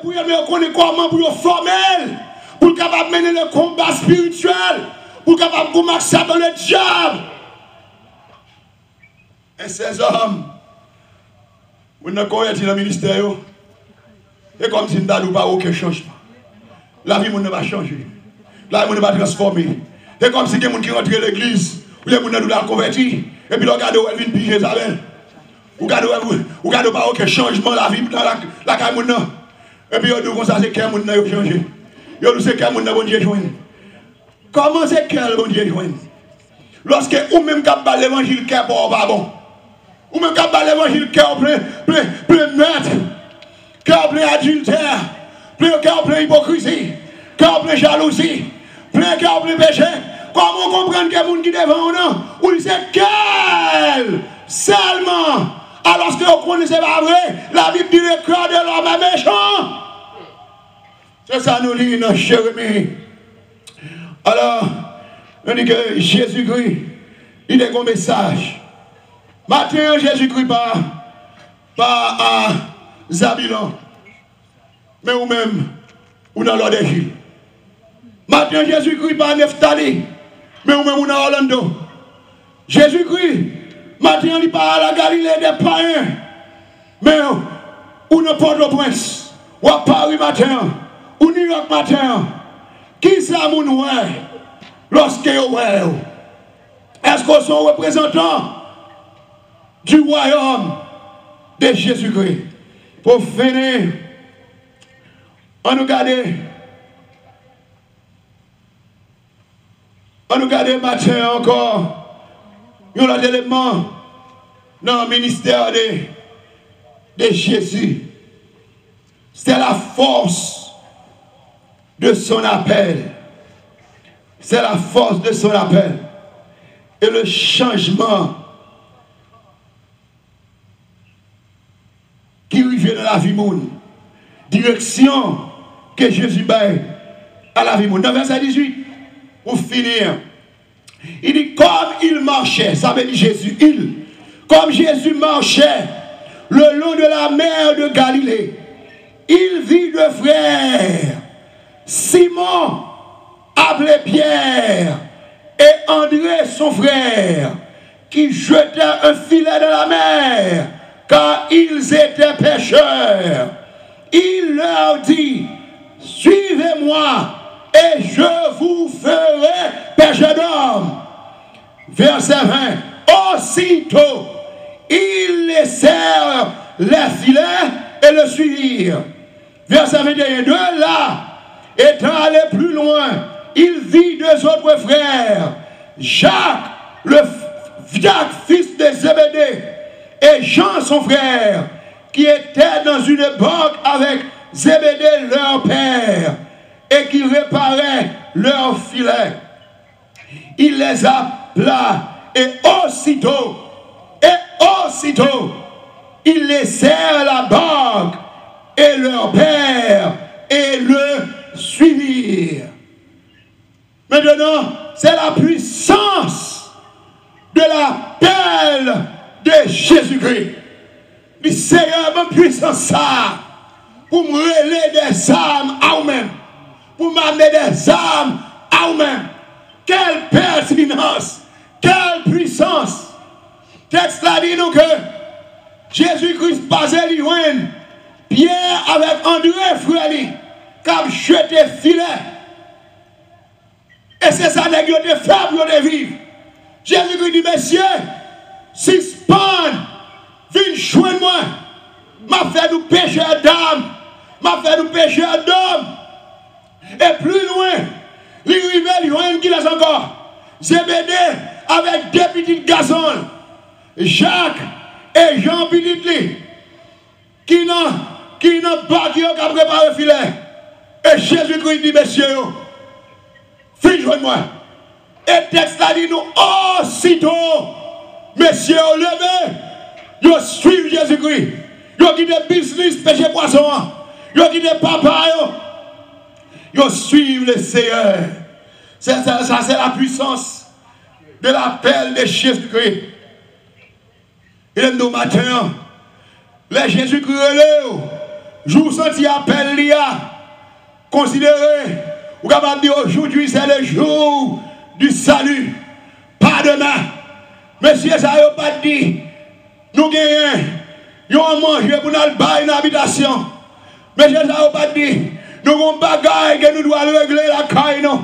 Pour connaître comment pour former, pour capable mener le combat spirituel, pour capable combattre ça dans le diable. Et ces hommes, vous ne connaissez pas le ministère, et comme si nous n'avons pas aucun changement. La vie ne va pas changer. La vie ne va pas transformer. C'est comme si quelqu'un qui rentre à l'église, ou les gens ne la convertir, et puis regardez où elle vient piger Isabelle. Vous regardez pas aucun changement la vie dans la caille. Et puis, vous dites que c'est quel monde qui a changé. Vous dites que c'est quel monde qui a joindre. Comment c'est quel monde qui a joindre? Lorsque vous-même qui avez l'évangile qui est bon, pas bon. Vous-même qui avez l'évangile qui est plein meurtre, qui est plein adultère, qui est plein hypocrisie, qui est plein jalousie, qui est plein péché. Comment comprendre que monde qui est devant nous? Ou il sait quel seulement. Alors que vous connaissez pas vrai, la Bible dit le cœur de l'homme est méchant. C'est ça nous dit dans Jérémie. Alors, on dit que Jésus-Christ, il est un message. Maintenant, Jésus-Christ pas à Zabilon, mais ou même ou dans l'ordre de Gilles. Maintenant, Jésus-Christ pas à Neftali, mais ou même ou dans Orlando. Jésus-Christ, maintenant, il parle à la Galilée des païens. Mais, ou ne Port-au-Prince, ou à Paris matin, ou New York matin. Qui ça moun oué? Lorsque vous est-ce qu'on sont représentants du royaume de Jésus-Christ? Pour finir, on nous garde matin encore. Il y a des éléments dans le ministère de Jésus. C'est la force de son appel. C'est la force de son appel. Et le changement qui arrive dans la vie monde. Direction que Jésus baille à la vie monde. Dans verset 18, pour finir. Il dit comme il marchait, ça veut dire Jésus, comme Jésus marchait le long de la mer de Galilée, il vit deux frères, Simon, appelé Pierre, et André son frère, qui jetaient un filet dans la mer, car ils étaient pêcheurs. Il leur dit, suivez-moi, et je vous ferai pêcher d'hommes. Verset 20. Aussitôt, ils laissèrent les filets et le suivirent. Verset 21. De là, étant allé plus loin, il vit deux autres frères, Jacques, fils de Zébédée, et Jean, son frère, qui étaient dans une barque avec Zébédée, leur père, et qui réparaient leurs filets. Il les appela, et aussitôt, ils laissèrent la barque et leur père et le suivirent. Maintenant, c'est la puissance de l'appel de Jésus-Christ. Le Seigneur ma puissance ça pour me relayer des âmes à vous-même. Pour m'amener des âmes à vous-même. Quelle pertinence, quelle puissance. Texte là dit nous que Jésus-Christ passait loin. Pierre avec André, frère, qui a jeté filet. Et c'est ça que vous avez fait pour vous vivre. Jésus-Christ dit, messieurs, si Span vient joindre moi, m'a fait nous pécher d'âme, m'a fait nous pécher d'homme. Et plus loin, les rivelles loin qui les encore. Zébédée avec deux petits garçons, Jacques et Jean petit qui n'ont pas qui ont préparé le filet. Et Jésus-Christ dit, messieurs, faites moi. Et texte a dit nous, aussitôt, messieurs, levez, ils suivent Jésus-Christ. Ils quittent business, péché poisson, ils quittent papa, ils suivent le Seigneur. Ça, c'est la puissance de l'appel de Jésus-Christ. Et nous matin, les Jésus-Christ relève, jour senti appel l'IA, considérez, ou capable de dire aujourd'hui c'est le jour du salut, pas demain. Messieurs, ça n'a pas dit, nous gagnons, nous avons mangé pour nous aller une habitation. Messieurs, ça n'a pas dit, nous avons bagaille que nous devons régler la caille, non.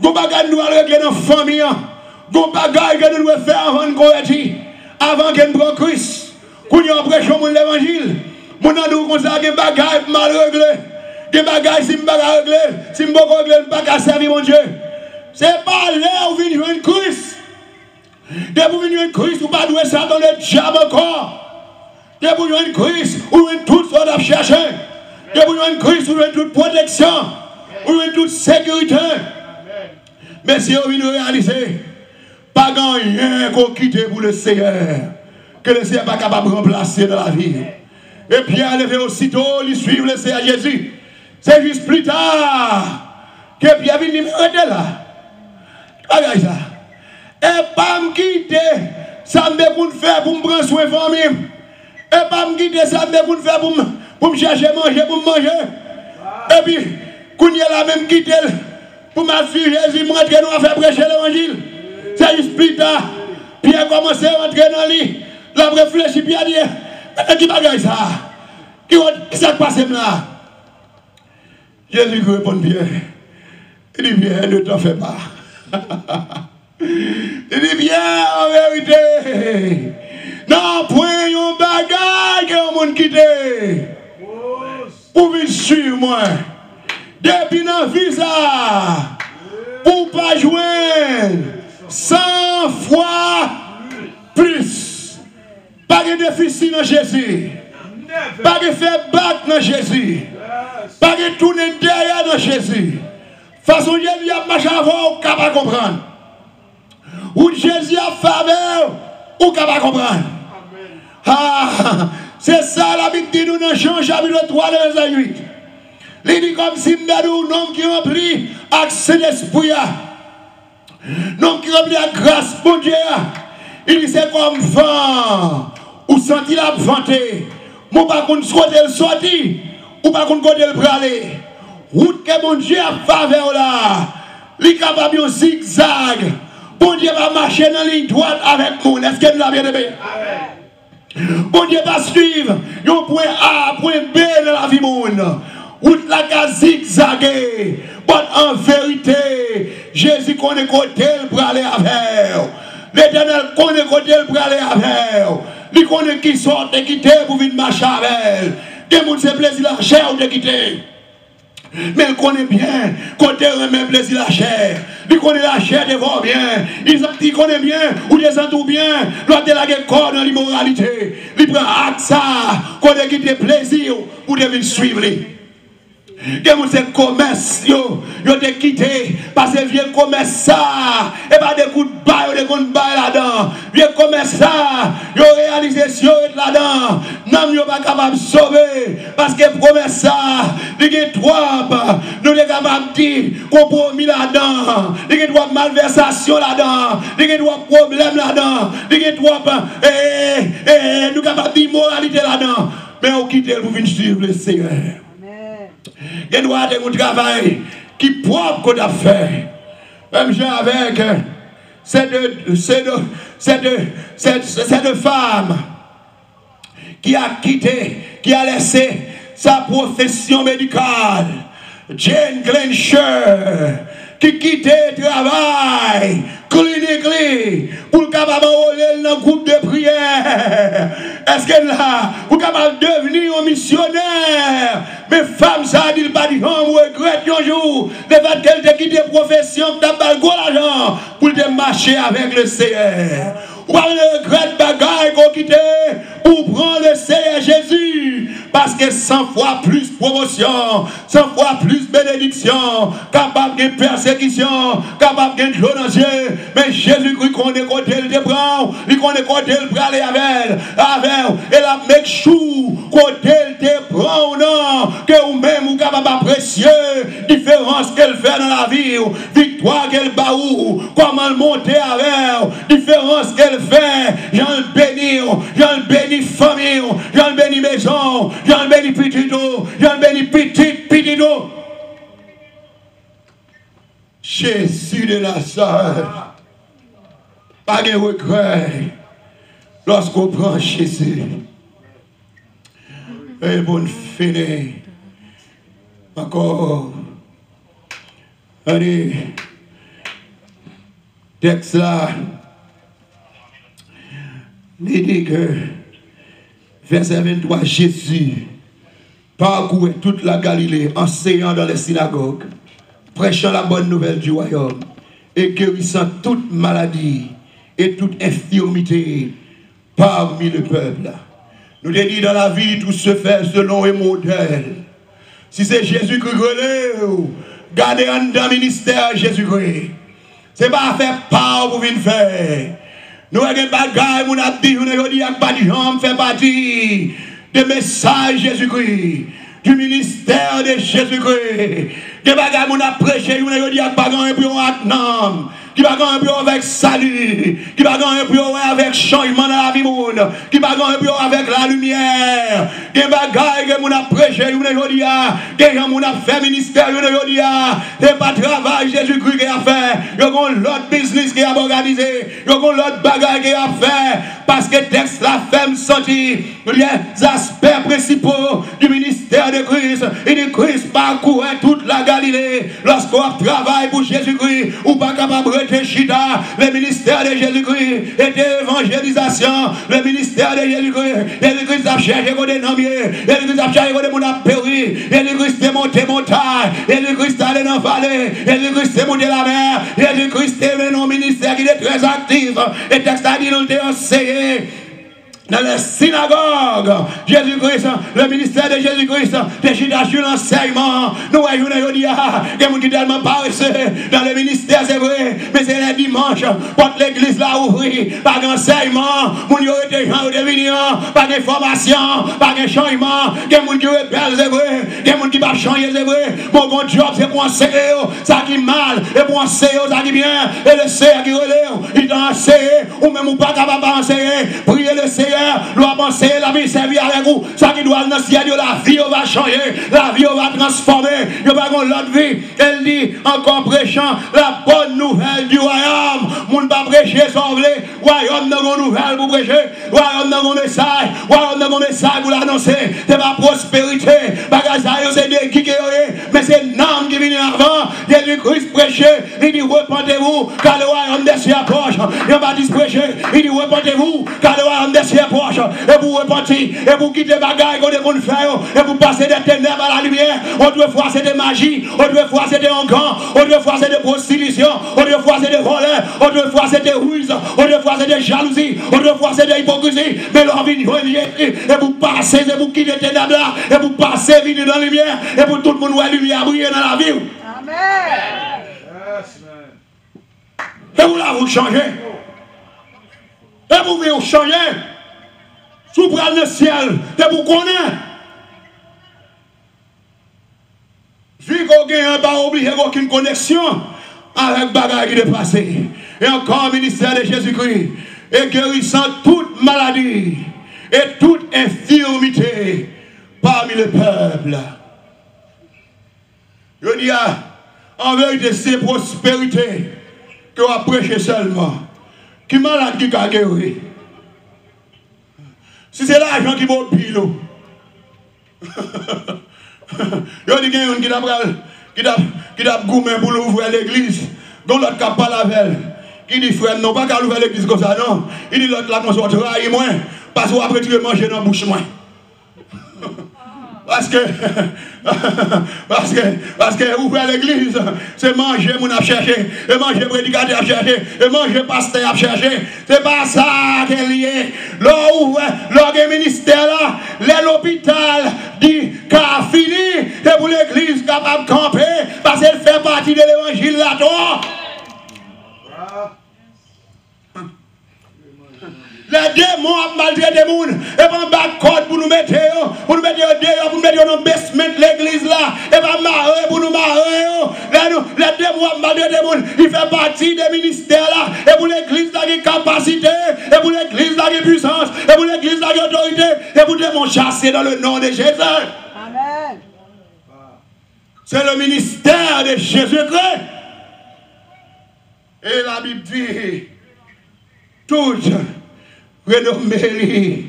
Nous avons bagaille que nous devons régler dans la famille. Nous avons bagaille que nous devons faire avant de convertir, avant que nous prenions Christ. Quand nous prêchons l'évangile, nous avons dit que nous bagaille mal réglé. Des bagailles, si je ne peux pas régler, si je ne peux pas régler, je ne peux pas servir mon Dieu. Ce n'est pas là où vient jouer Christ. Dès que vous venez jouer Christ, vous ne pouvez pas ça dans le diable encore. Dès que vous venez Christ, vous venez tout ce qu'on a cherché. Dès que vous venez Christ, vous venez toute protection. Vous venez toute sécurité. Mais si vous venez réaliser, pas rien qu'on quitte pour le Seigneur, que le Seigneur n'est pas capable de remplacer dans la vie. Et Pierre levé aussitôt, il suit le Seigneur Jésus. C'est juste plus tard que Pierre vient m'arrêter là. Regarde ça. Et pas me quitter, ça me fait faire pour me prendre soin de famille. Et pas me quitter, ça me fait faire pour me chercher manger, pour me manger. Et puis, quand il y a la même quitter, pour ma fille Jésus, me rentrer nous à faire prêcher l'évangile. C'est juste plus tard. Pierre commence à rentrer dans lui. Il a réfléchi, Pierre dit, mais qui bagaille ça? Qui s'est passé là? Jésus répond Pierre. Il dit Pierre, ne t'en fais pas. Il dit Pierre, en vérité. Non, point un bagaille que le monde quitte. Pour venir suivre moi. Depuis dans la vie ça. Pour pas joindre 100 fois plus. Pas de déficit dans Jésus. Pas de faire battre dans Jésus. Pas de tourner derrière dans Jésus. Façon Jésus a marché avant, ou capable de comprendre. Ou Jésus a faveur, ou capable de comprendre. Ah, c'est ça la Bible dit nous dans Jean chapitre 3, verset 8. Il dit comme si nous avons un homme qui remplit accès d'esprit. Un homme qui remplit la grâce, mon Dieu. Il dit c'est comme vent. Ou senti la vanté. Mon pas qu'on souhaite le sortir. Ou pas qu'on côté le praler. Route que mon Dieu a faveur là. Il est capable de zigzag. Bon Dieu va marcher dans la ligne droite avec nous. Est-ce que nous l'avons bien aimé? Bon Dieu va suivre. Un point A, point B dans la vie monde. Route la ka zigzaguer. Bon en vérité, Jésus connaît côté le praler avec. L'Éternel connaît côté le praler avec. Il connaît qui sort de quitter pour venir marcher avec. Des gens se plaisir la chair ou de quitter. Mais il connaît bien, côté même plaisir la chair. Il connaît la chair devant bien. Il connaît bien, ou des entours bien. L'autre de la corps dans l'immoralité. Il prend acte ça, côté quitter plaisir ou devine suivre. Que vous êtes commerce, yo te quitté parce que vieux commerce ça, et pas des coups de bail, des coups de bail là-dedans. Vieux commerce ça, yo réalisé si yo est là-dedans. Non, yo pas capable de sauver parce que commerce ça, il y a trop, nous sommes capables de dire compromis là-dedans, il y a trop malversation là-dedans, il y a trop problèmes là-dedans, il y a trop, nous sommes capables de dire moralité là-dedans. Mais on quitte pour venir suivre le Seigneur. Il doit avoir un travail qui est propre qu'on a fait. Même avec cette femme qui a quitté, qui a laissé sa profession médicale. Jane Glencher, qui quittait le travail clinique pour capable de dans le groupe de prière. Est-ce que là, vous capable de devenir un missionnaire? Mais femme, ça dit pas dit, on regrette un jour, le fait qu'elle te quitte la profession, tu as pas l'argent pour te marcher avec le Seigneur. Ou pas le regret bagaille qu'on quitte pour prendre le Seigneur Jésus. Parce que 100 fois plus promotion, 100 fois plus bénédiction, capable de persécution, capable de journalier. Mais Jésus, il connaît côté le prend, il connaît côté le prend avec, et la make sure côté le prend ou non, que vous-même vous capable d'apprécier différence qu'elle fait dans la vie. victoire qu'elle bat ou, comment monter avec, différence qu'elle fait, j'en bénis, famille, j'en bénis maison, j'en bénis petit dos, j'en bénis petit dos. Jésus de Nazareth, pas de regret lorsqu'on prend Jésus. Et bonne finir. Encore. Allez. Texte là. Il dit que, verset 23, Jésus parcourait toute la Galilée, enseignant dans les synagogues, prêchant la bonne nouvelle du royaume et guérissant toute maladie et toute infirmité parmi le peuple. Nous te dit dans la vie, tout se fait selon un modèle. Si c'est Jésus-Christ, gardez dans le ministère Jésus-Christ. Ce n'est pas faire part pour venir faire. Nous avons des bagages, nous avons dit, nous avons dit, pas de jambes, fait partie des messages Jésus-Christ, du ministère de Jésus-Christ. Des bagages, nous avons prêché, nous avons dit, pas de jambes, qui va gagner un peu avec salut, qui va gagner un peu avec changement dans la vie monde, qui va gagner un peu avec la lumière, des bagailles que nous avons prêché, nous avons dit, des gens nous avons fait ministère, nous avons dit, c'est pas travail Jésus-Christ qui a fait, il y a l'autre business qui a organisé, il y a l'autre bagaille qui a fait, parce que texte la femme sentit les aspects principaux du ministère de Christ, et de Christ parcourait toute la Galilée, lorsqu'on travaille pour Jésus-Christ, ou pas capable de Chita, le ministère de Jésus-Christ était évangélisation, le ministère de Jésus-Christ, Jésus-Christ a cherché côté Namier, Jésus-Christ a cherché côté mon péri, Jésus-Christ est monté montagne, Jésus-Christ est allé dans la vallée, Jésus-Christ est monté la mer, Jésus-Christ est venu au ministère qui est très actif, et texte a dit nous t'ai enseigné dans les synagogues, Jésus-Christ, le ministère de Jésus-Christ, des chita sur l'enseignement. Nous voyons aujourd'hui, il y a des gens qui tellement paresseux dans le ministère, c'est vrai, mais c'est les dimanches, porte l'église là ouvrir, pas d'enseignement, mon yo était gens de venir, pas de formation, pas de changement, des gens qui rebellent, c'est vrai, des gens qui ne peuvent pas changer, c'est vrai, mon bon job c'est pour enseigner, ça qui mal, et pour enseigner, ça qui bien, et le Seigneur qui relève, il t'a enseigné, ou même ou pas capable d'enseigner, priez le Seigneur. Doit penser la vie servir avec vous. Ça qui doit dans le ciel, la vie va changer, la vie va transformer. Il n'y a pas l'autre vie. Elle dit encore prêchant la bonne nouvelle du royaume. Moun pas prêcher sauver. Royaume dans une nouvelle pour prêcher. Royaume dans un message. Royaume dans un message pour l'annoncer. C'est pas prospérité. Bagage c'est des qui mais c'est l'âme qui vient avant. Jésus-Christ prêcher. Il dit repentez-vous car le royaume des cieux approche. Il va dit prêcher. Il dit repentez-vous car le royaume des cieux approche, et vous repartir, et vous quitter les bagailles qu'on devait faire, et vous passer des ténèbres à la lumière. Autrefois c'était magie, autrefois c'était engant, autrefois c'était prostitution, autrefois c'était voleur, autrefois c'était ruse, autrefois c'était jalousie, autrefois c'était hypocrisie. Mais l'on vient et vous passez, et vous quittez les ténèbres là, et vous passez, venez dans la lumière, et pour tout le monde, la lumière briller dans la vie. Amen. Et vous là, vous changez. Et vous voulez changer. Sous le ciel, et vous connaissez. Vu qu'on n'a pas oublié aucune connexion avec le bagage qui est passé. Et encore, ministère de Jésus-Christ, et guérissant toute maladie et toute infirmité parmi le peuple. Je dis, en vérité, c'est prospérité que vous prêchez seulement. Qui malade qui a guéri? Si c'est l'argent qui va au pilo. Il y a des gens qui a gourmé pour ouvrir l'église. Donc l'autre qui a pas la veille. Il dit frère, non pas qu'à ouvrir l'église comme ça, non. Il dit l'autre là qu'on soit travailler moins. Parce qu'après tu veux manger dans la bouche moins. Parce que ouvrir l'église, c'est manger mon à chercher, et manger prédicateur à chercher, et manger pasteur à chercher. C'est pas ça qui est lié. L'orgue ministère là, l'hôpital dit qu'a fini, et pour l'église capable de camper, parce qu'elle fait partie de l'évangile là-dedans. Les démons ont maltraité les gens. Et pas un code pour nous mettre dehors, pour nous mettre dans le basement de l'église là. Et pas marrer pour nous marrer. Là nous les démons, il fait partie des ministères là. Et pour l'église, il y a capacité. Et pour l'église, il y a puissance. Et pour l'église, il y a autorité. Et pour démons chasser dans le nom de Jésus. Amen. C'est le ministère de Jésus-Christ. Et la Bible dit, toute renommée,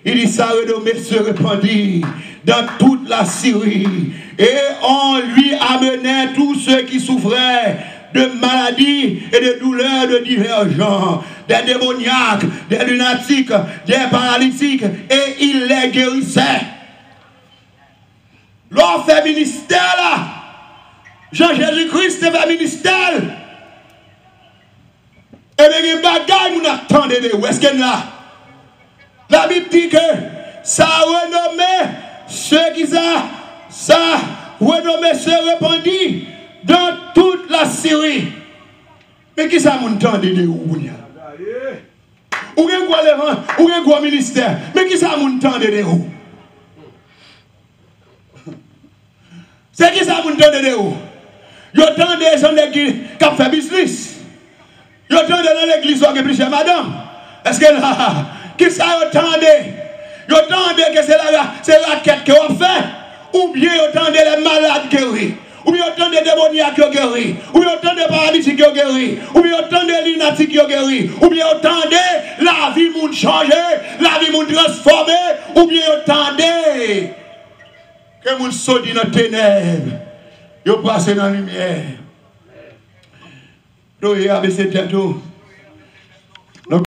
il dit sa renommée se répandit dans toute la Syrie. Et on lui amenait tous ceux qui souffraient de maladies et de douleurs de divers genres, des démoniaques, des lunatiques, des paralytiques, et il les guérissait. L'on fait ministère là. Jean-Jésus-Christ fait ministère. Et bien, il y a des bagages qu'on attend de où est-ce qu'elle là? La Bible dit que ça renommé ceux qui ça renommé se répandit dans toute la Syrie. Mais qui ça m'entend de où? Ou bien quoi l'évangile? Ou bien quoi ministère? Mais qui ça m'entend de où? C'est qui ça m'entend de où? Il y a tant de gens qui font business. Il y a tant de l'église qui plusieurs madame. Est-ce que là, qui ça attendait? Il y a tant de que c'est la quête que on fait. Ou bien il y a tant de les malades guéris. Ou bien il y a tant de démoniaques qui guéris. Ou bien il y a tant de paralytiques qui guéris. Ou bien il y a tant de lunatiques qui guéris. Ou bien il y a tant de la vie monde changée, la vie monde transformée. Ou bien il y a tant de que monde saute dans les ténèbres. Il passe dans la lumière. Donc il y a baissé tête.